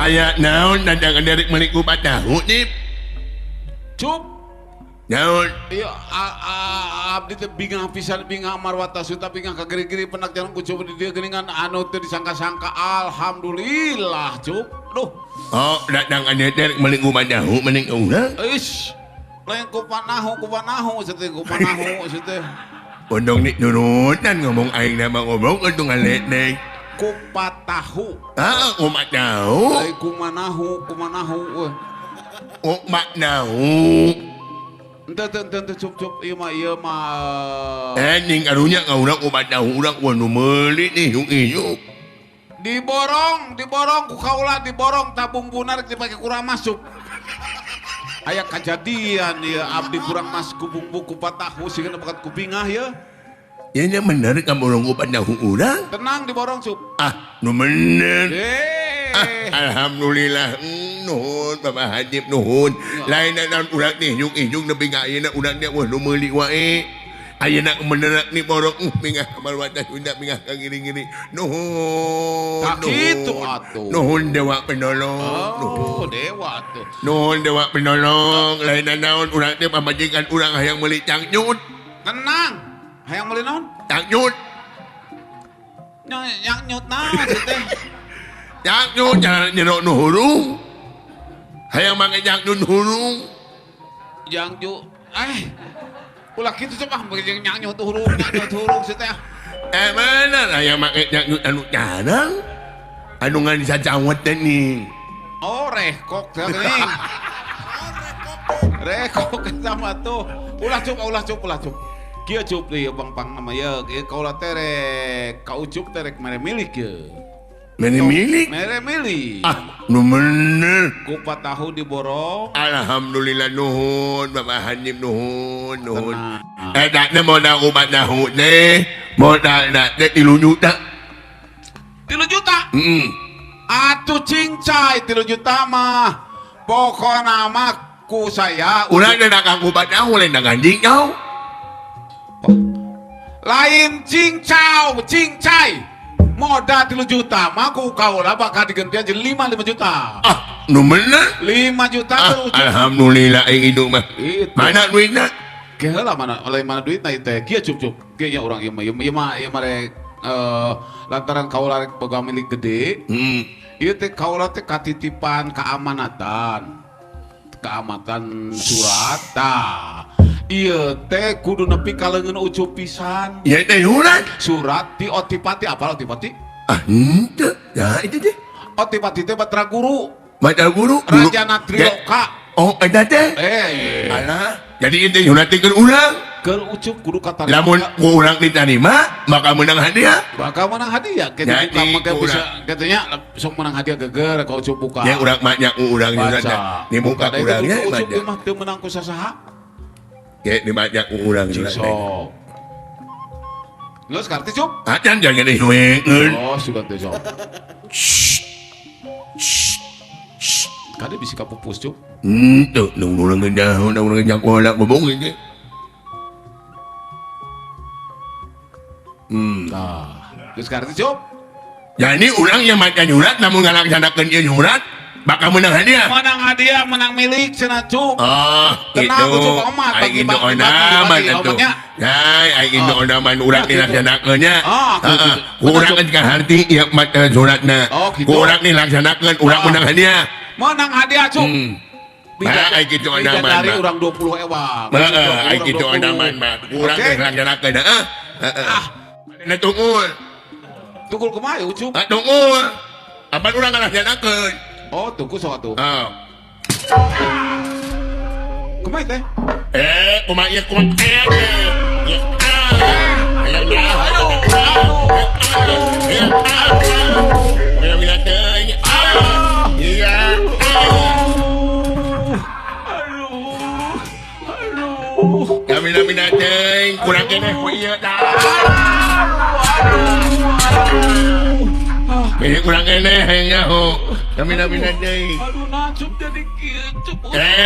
Aya naon dadang derek meuli kupat tahu Dip. Cup. Naon? Iya, abdi teh bingang pisan bingang marwata suta bingang kageri-geri penak jalan ku coba di dia geuningan anu teu disangka-sangka alhamdulillah Cup. Duh. Oh, dadang derek meuli kupat tahu mending urang. Eish. Lain kupanahu seteh kupanahu seteh. Pondong ni nurutan ngomong aing nama ngomong untuk ngaledek. Kupat tahu. Kupat tahu. Lain kumanahu weh. Kupat tahu. Ente cup ieu mah Ning karunya ngaurang kupat tahu urang nu meuli nih yung diborong ku kaula diborong tabung bunar dipake kurang masuk. Aya kejadian ya abdi kurang mas kubung buku patahu sehingga bakat kupingah ya. Ya nya bener kamu orang kupat tahu urang. Tenang diborong Cup. Nu bener. Alhamdulillah. Nuhun Bapak Hadip nuhun. Lain naon urang nih yung nepi ka ayeuna urang nya wah nu meuli wae. Ayeuna bener ni borong mingah kamal wadah Sunda mingah ka giri-giri. Nuhun. Tak kitu atuh. Nuhun Dewa Penolong. Oh, Dewa tuh. Nuhun Dewa Penolong. Lain naon urang teh pamajikan urang hayang meuli cangnyut. Tenang. Hayang meuli naon? Cangnyut. Yang nyut naon teh? Cangnyut jangan nyerok nu hurung. Hayang make cangnyut hurung. Yang ju ulah kitu coba make nyut hurung teh. Bener hayang make cangnyut anu carang. Anu ngan disacawet teh nih. Oh, rekok teh geuning. Rekok sama tuh. Ulah cup. Kieu Cup ieu pang nama ya kaula teh rek kaucup teh rek mere milik ye. Mere milik? Mere milik. Nu bener. Kupat tahu diborong. Alhamdulillah nuhun Bapak Hanif nuhun. Tak na modal kupat tahu teh. Modal teh 3 juta. 3 juta? Atuh cincai 3 juta mah. Pokona mah ku saya. Urang teh dagang kupat tahu lain dagang anjing kau. Lain cincai modal 3 juta mah ku kaula bakal digantian jadi 5 juta. Nu bener 5 juta terus. Alhamdulillah aing indung mah. Mana duitna? Keheula mana duitna teh. Kieu Cup. Kieu nya urang ieu mah rek lantaran kaula rek boga milik gede. Ieu teh kaula teh katitipan keamatan surat iya teh kudu nepi ka leungeun ucup pisan. Ieu teh surat ti Otipati. Apal Otipati? Henteu. Ya itu teh. Otipati teh Batra Guru. Raja Natriloka. Oh, eta teh. Alah, jadi inti nyuratikeun urang. Keur ucup kudu katarima. Lamun ku urang ditarima, maka menang hadiah. Kita bisa katanya sok menang hadiah geger ka ucup buka. Ya urang mah nya urang nyuratna. Di muka urangnya ucup mah teu menang ku sasaha. Kayak dibaca urang nyuratna. Geus karti Cup. Acan jangan dihuekeun. Oh, sudah teh sok. Kade bisi ka pupus Cup. Tuh, urang ngejauh, urang ngejak bola ngomong ini. Geus karti Cup. Jadi urang yang maca nyurat namun ngalaksanakeun ieu nyurat bakal menang hadiah. Menang milik cenah Cup. Oh, tenang gitu. Cup omat bagi onaman atuh. Yai, aing itu onaman urang dilaksanakeunnya. Urang kan harti ieu maca suratna. Urang dilaksanakeun urang menang hadiah. Menang hadiah Cup. Ai kitu onaman. Dari urang 20 ewang. Ai kitu onaman mah. Urang dilaksanakeun. Nah tunggu. Tunggu kumaha Ucup? Tunggu. Apa urang ngalaksanakeun? Oh, tunggu sok atuh. Kumaha teh? Kumaha ieu kumaha? Kami teh kurang keneh ku ieu dah. Ini kurang keneh nyaho. Kami teh. Aduh nacup jadi kitu.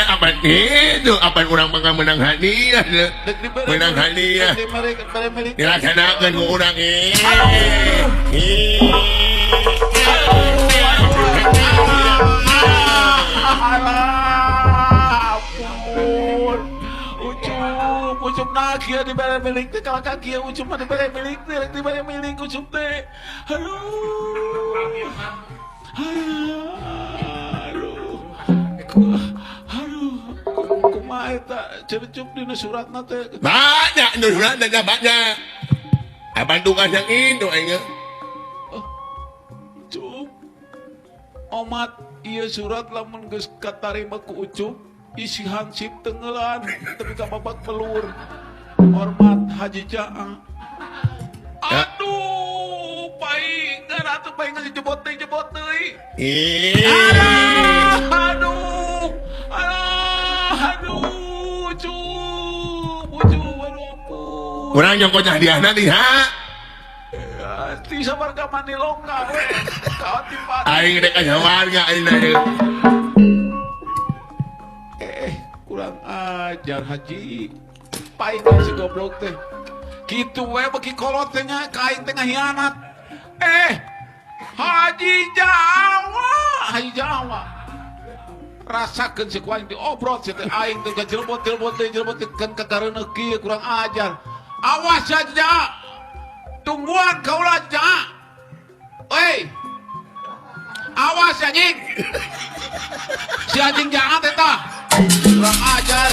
Apa itu? Apa kurang menang hadiah? Menang hadiah. Dilaksanakeun ku urang nah kia di bere milik teh kalau kaki ucup mah di bere milik teh di bere milik ucup teh aduh kumaha eta cercup dina suratna teh banyak nu surat teh banyak abang tugas yang itu aing cup omat ieu surat lamun geus katarima ku ucup isi hansip tenggelan tapi ka babak pelur hormat Haji Jaa aduh paingan atuh paingan jebot deui aduh cup aduh urang nyongko hadiahna nih ha ti sabar ka manilongga we kaot tipat aing rek aya warga aing kurang ajar Haji paingan si goblok teh gitu we bagi kolot teh nya kain teh ngahianat Haji Jawa rasakeun si kuaing diobrot si teh aing teh jelebot kan kakareuna kieu kurang ajar awas saja tungguan kaulah ja awas anjing si anjing jangan teh tah kurang ajar